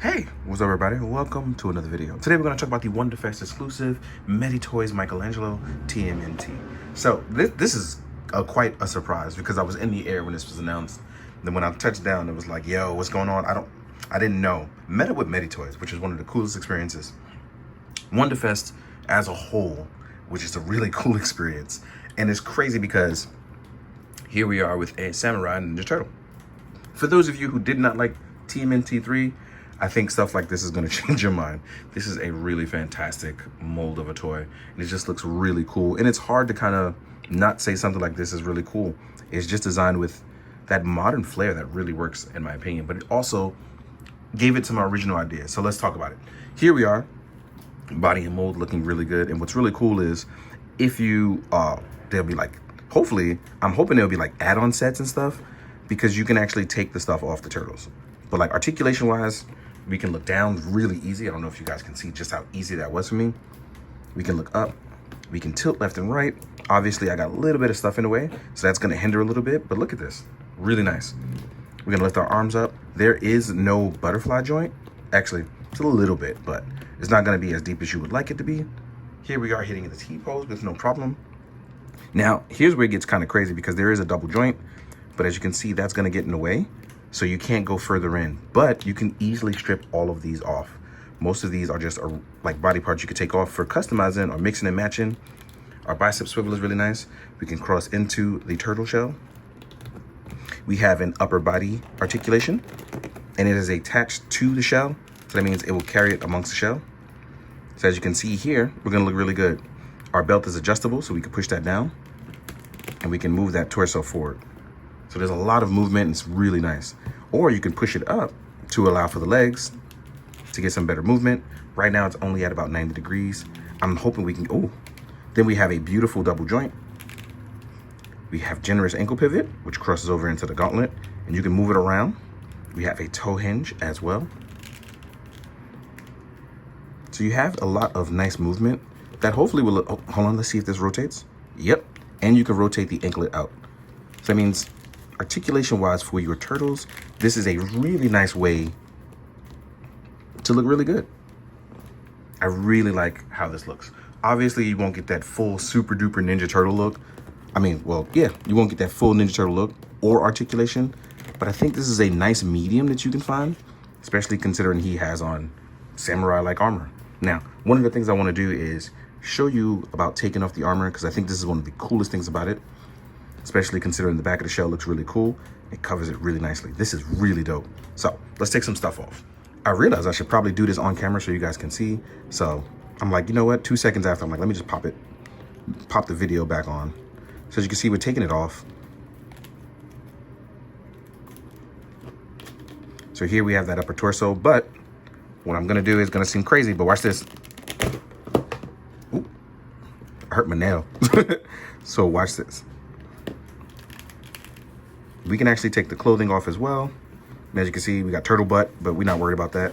Hey, what's up everybody? Welcome to another video. Today we're going to talk about the Wonderfest exclusive Metytoyz Michelangelo TMNT. So this is quite a surprise because I was in the air when this was announced. Then when I touched down, it was like, yo, what's going on? I didn't know. Met it with Metytoyz, which is one of the coolest experiences. Wonderfest as a whole, which is a really cool experience. And it's crazy because here we are with a samurai ninja turtle. For those of you who did not like TMNT 3, I think stuff like this is going to change your mind. This is a really fantastic mold of a toy, and it just looks really cool. And it's hard to kind of not say something like this is really cool. It's just designed with that modern flair that really works, in my opinion, but it also gave it to my original idea. So let's talk about it. Here we are, body and mold looking really good. And what's really cool is if you, they'll be like, hopefully, I'm hoping there'll be like add-on sets and stuff, because you can actually take the stuff off the turtles. But like articulation wise, we can look down really easy. I don't know if you guys can see just how easy that was for me. We can look up, we can tilt left and right. Obviously I got a little bit of stuff in the way, so that's gonna hinder a little bit, but look at this, really nice. We're gonna lift our arms up. There is no butterfly joint. Actually, it's a little bit, but it's not gonna be as deep as you would like it to be. Here we are hitting the T-pose with no problem. Now, here's where it gets kind of crazy because there is a double joint, but as you can see, that's gonna get in the way. So you can't go further in, but you can easily strip all of these off. Most of these are just like body parts you could take off for customizing or mixing and matching. Our bicep swivel is really nice. We can cross into the turtle shell. We have an upper body articulation, and it is attached to the shell. So that means it will carry it amongst the shell. So as you can see here, we're gonna look really good. Our belt is adjustable, so we can push that down, and we can move that torso forward. So there's a lot of movement, and it's really nice. Or you can push it up to allow for the legs to get some better movement. Right now it's only at about 90 degrees. I'm hoping we can, then we have a beautiful double joint. We have generous ankle pivot, which crosses over into the gauntlet, and you can move it around. We have a toe hinge as well. So you have a lot of nice movement that hopefully will, hold on, let's see if this rotates. Yep, and you can rotate the anklet out. So that means articulation wise for your turtles, this is a really nice way to look really good. I really like how this looks. Obviously you won't get that full super duper Ninja Turtle look. I mean, well, yeah, you won't get that full Ninja Turtle look or articulation, but I think this is a nice medium that you can find, especially considering he has on samurai-like armor. Now, one of the things I want to do is show you about taking off the armor, because I think this is one of the coolest things about it, especially considering the back of the shell looks really cool. It covers it really nicely. This is really dope. So let's take some stuff off. I realized I should probably do this on camera so you guys can see. So I'm like, you know what? 2 seconds after, I'm like, let me just pop the video back on. So as you can see, we're taking it off. So here we have that upper torso, but what I'm gonna do is gonna seem crazy, but watch this. Ooh, I hurt my nail. So watch this. We can actually take the clothing off as well. And as you can see, we got turtle butt, but we're not worried about that.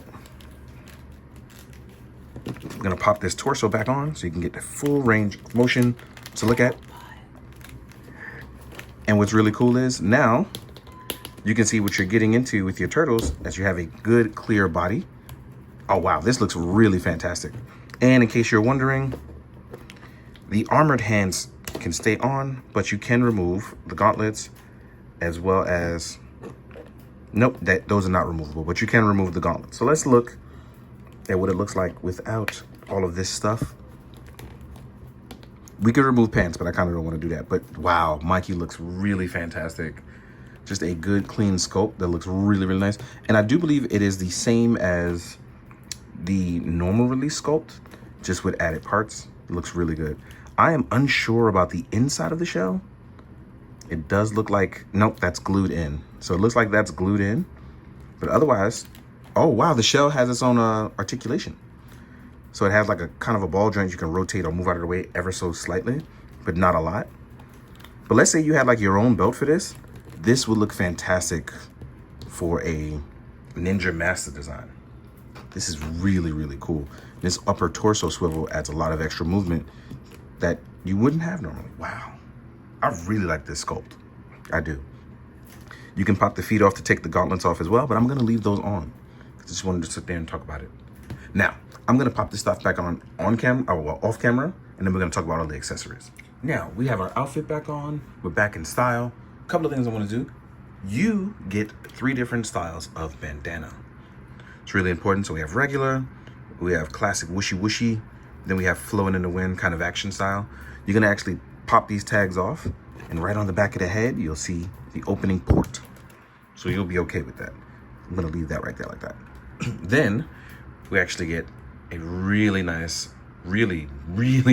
I'm gonna pop this torso back on so you can get the full range of motion to look at. And what's really cool is now you can see what you're getting into with your turtles as you have a good, clear body. Oh, wow, this looks really fantastic. And in case you're wondering, the armored hands can stay on, but you can remove the gauntlets, as well as, nope, those are not removable, but you can remove the gauntlet. So let's look at what it looks like without all of this stuff. We could remove pants, but I kind of don't want to do that. But wow, Mikey looks really fantastic. Just a good, clean sculpt that looks really, really nice. And I do believe it is the same as the normal release sculpt, just with added parts. It looks really good. I am unsure about the inside of the shell. It does look like, nope, that's glued in. So it looks like that's glued in, but otherwise, oh wow, the shell has its own articulation. So it has like a kind of a ball joint you can rotate or move out of the way ever so slightly, but not a lot. But let's say you had like your own belt for this. This would look fantastic for a Ninja Master design. This is really, really cool. This upper torso swivel adds a lot of extra movement that you wouldn't have normally. Wow. I really like this sculpt. I do. You can pop the feet off to take the gauntlets off as well, but I'm gonna leave those on. Just wanted to sit there and talk about it. Now, I'm gonna pop this stuff back on camera, or well, off camera, and then we're gonna talk about all the accessories. Now, we have our outfit back on. We're back in style. A couple of things I wanna do. You get 3 different styles of bandana. It's really important. So we have regular, we have classic whooshy, then we have flowing in the wind kind of action style. You're gonna actually pop these tags off, and right on the back of the head, you'll see the opening port. So you'll be okay with that. I'm gonna leave that right there like that. Then we actually get a really nice, really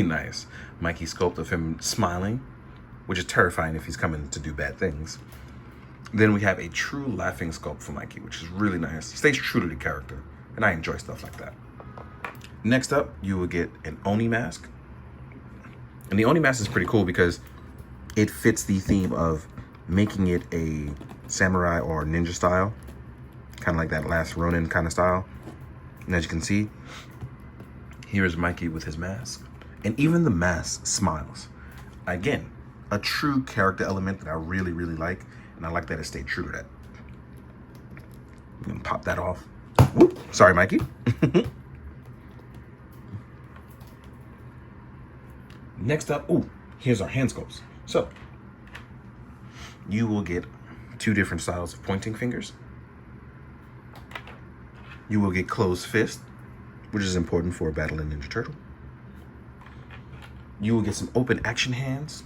nice Mikey sculpt of him smiling, which is terrifying if he's coming to do bad things. Then we have a true laughing sculpt for Mikey, which is really nice. He stays true to the character, and I enjoy stuff like that. Next up, you will get an Oni mask. And the Oni mask is pretty cool because it fits the theme of making it a samurai or ninja style, kind of like that last Ronin kind of style. And as you can see, here is Mikey with his mask. And even the mask smiles. Again, a true character element that I really like. And I like that it stayed true to that. I'm gonna pop that off. Whoop. Sorry, Mikey. Next up, here's our hand sculpts. So, you will get 2 different styles of pointing fingers. You will get closed fist, which is important for a battle in Ninja Turtle. You will get some open action hands.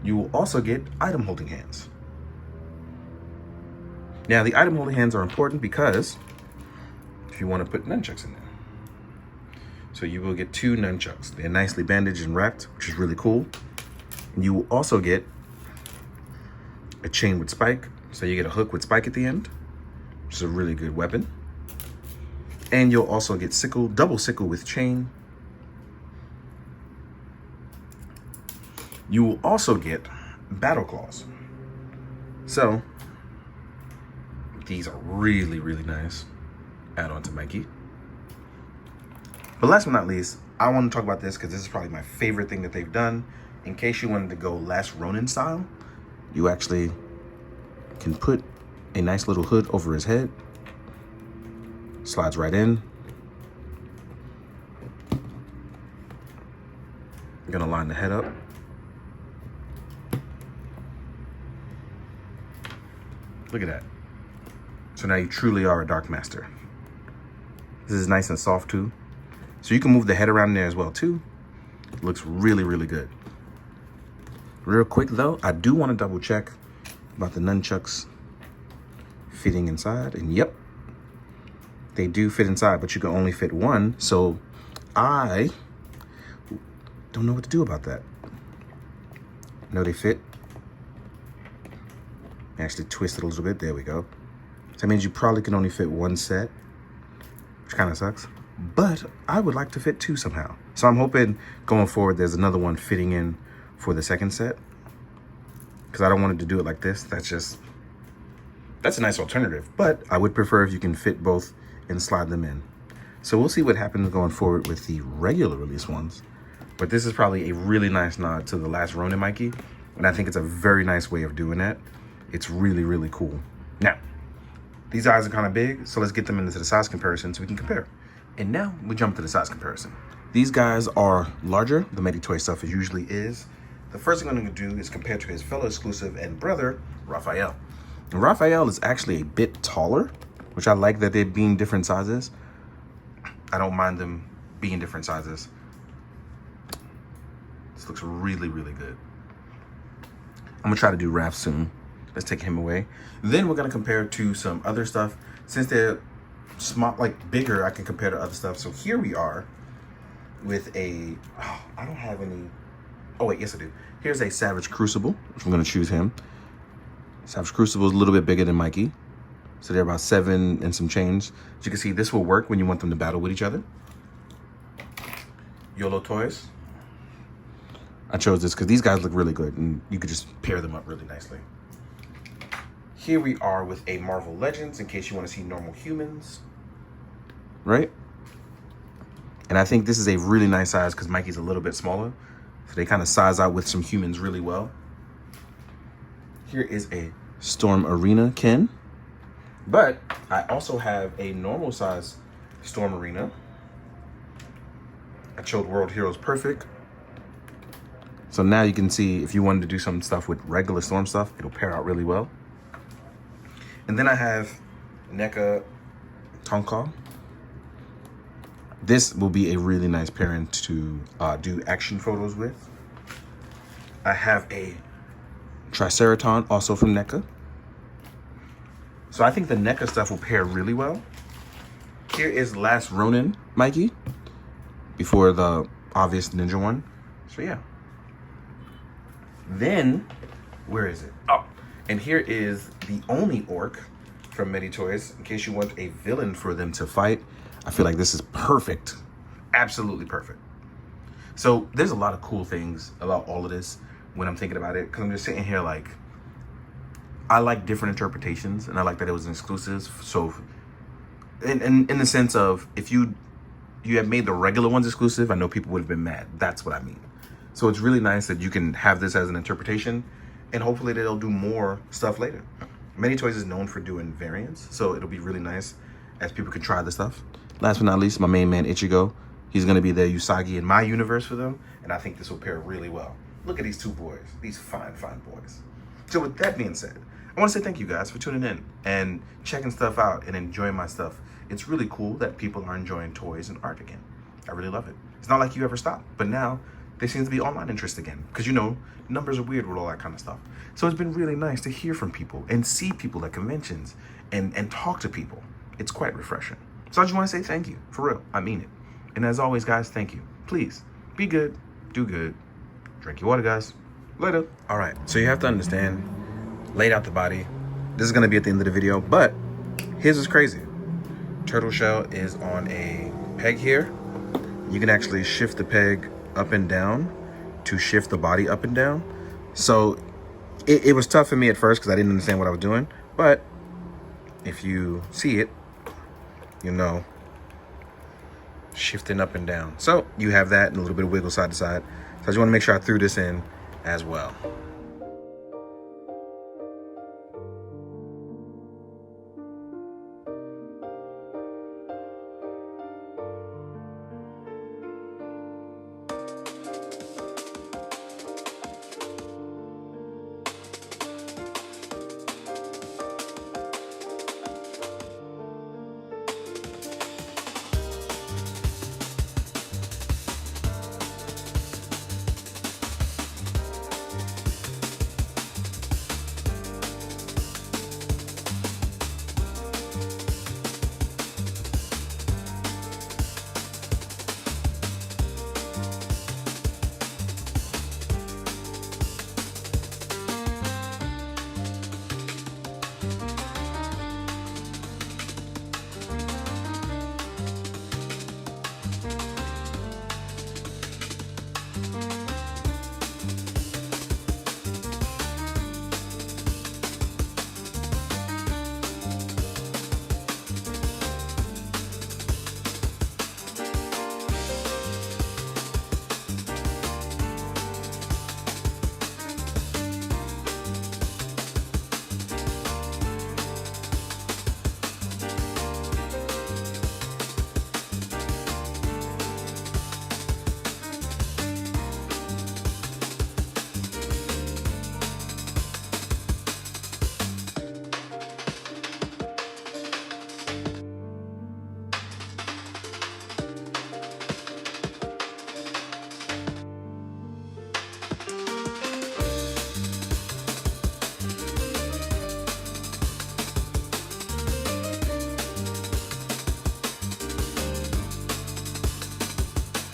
You will also get item holding hands. Now, the item holding hands are important because if you want to put nunchucks in there. So you will get 2 nunchucks. They're nicely bandaged and wrapped, which is really cool. And you will also get a chain with spike. So you get a hook with spike at the end, which is a really good weapon. And you'll also get sickle, double sickle with chain. You will also get battle claws. So these are really nice. Add on to Mikey. But last but not least, I want to talk about this because this is probably my favorite thing that they've done. In case you wanted to go last Ronin style, you actually can put a nice little hood over his head. Slides right in. I'm gonna line the head up. Look at that. So now you truly are a Dark Master. This is nice and soft too. So you can move the head around there as well too. It looks really good. Real quick though, I do want to double check about the nunchucks fitting inside. And yep, they do fit inside, but you can only fit 1. So I don't know what to do about that. No, they fit. Actually twist it a little bit. There we go. So that means you probably can only fit 1 set, which kind of sucks. But I would like to fit 2 somehow. So I'm hoping going forward there's another one fitting in for the second set. Because I don't want it to do it like this. That's a nice alternative. But I would prefer if you can fit both and slide them in. So we'll see what happens going forward with the regular release ones. But this is probably a really nice nod to the last Ronin Mikey. And I think it's a very nice way of doing that. It's really cool. Now, these eyes are kind of big, so let's get them into the size comparison so we can compare. And now we jump to the size comparison. These guys are larger. The Metytoyz stuff usually is. The first thing I'm going to do is compare to his fellow exclusive and brother, Raphael. And Raphael is actually a bit taller, which I like that they're being different sizes. I don't mind them being different sizes. This looks really good. I'm going to try to do Raph soon. Let's take him away. Then we're going to compare to some other stuff. Since they're small, like bigger, I can compare to other stuff. So here we are with a, I don't have any. Oh wait, yes I do. Here's a Savage Crucible, which I'm going to choose him. Savage Crucible is a little bit bigger than Mikey. So they're about 7 and some change. As you can see, this will work when you want them to battle with each other. YOLO Toys. I chose this because these guys look really good and you could just pair them up really nicely. Here we are with a Marvel Legends in case you want to see normal humans. Right? And I think this is a really nice size because Mikey's a little bit smaller. So they kind of size out with some humans really well. Here is a Storm Arena Ken. But I also have a normal size Storm Arena. I chose World Heroes Perfect. So now you can see if you wanted to do some stuff with regular Storm stuff, it'll pair out really well. And then I have NECA Tonka. This will be a really nice pairing to do action photos with. I have a Triceraton, also from NECA. So I think the NECA stuff will pair really well. Here is Last Ronin Mikey, before the obvious ninja one. So yeah. Then, where is it? Oh, and here is the only orc from Metytoyz, in case you want a villain for them to fight. I feel like this is perfect. Absolutely perfect. So there's a lot of cool things about all of this when I'm thinking about it, because I'm just sitting here like, I like different interpretations, and I like that it was an exclusive. So in the sense of, if you had made the regular ones exclusive, I know people would have been mad. That's what I mean. So it's really nice that you can have this as an interpretation, and hopefully they'll do more stuff later. Metytoyz is known for doing variants, so it'll be really nice as people can try the stuff. Last but not least, my main man Ichigo. He's gonna be their Usagi in my universe for them, and I think this will pair really well. Look at these two boys, these fine, fine boys. So with that being said, I wanna say thank you guys for tuning in and checking stuff out and enjoying my stuff. It's really cool that people are enjoying toys and art again. I really love it. It's not like you ever stopped, but now there seems to be online interest again, because you know, numbers are weird with all that kind of stuff. So it's been really nice to hear from people and see people at conventions and talk to people. It's quite refreshing. So I just want to say thank you, for real, I mean it. And as always, guys, thank you. Please, be good, do good, drink your water, guys. Later. All right, so you have to understand, laid out the body. This is gonna be at the end of the video, but here's what's crazy. Turtle shell is on a peg here. You can actually shift the peg up and down to shift the body up and down. So it was tough for me at first because I didn't understand what I was doing, but if you see it, you know, shifting up and down. So you have that and a little bit of wiggle side to side. So I just want to make sure I threw this in as well.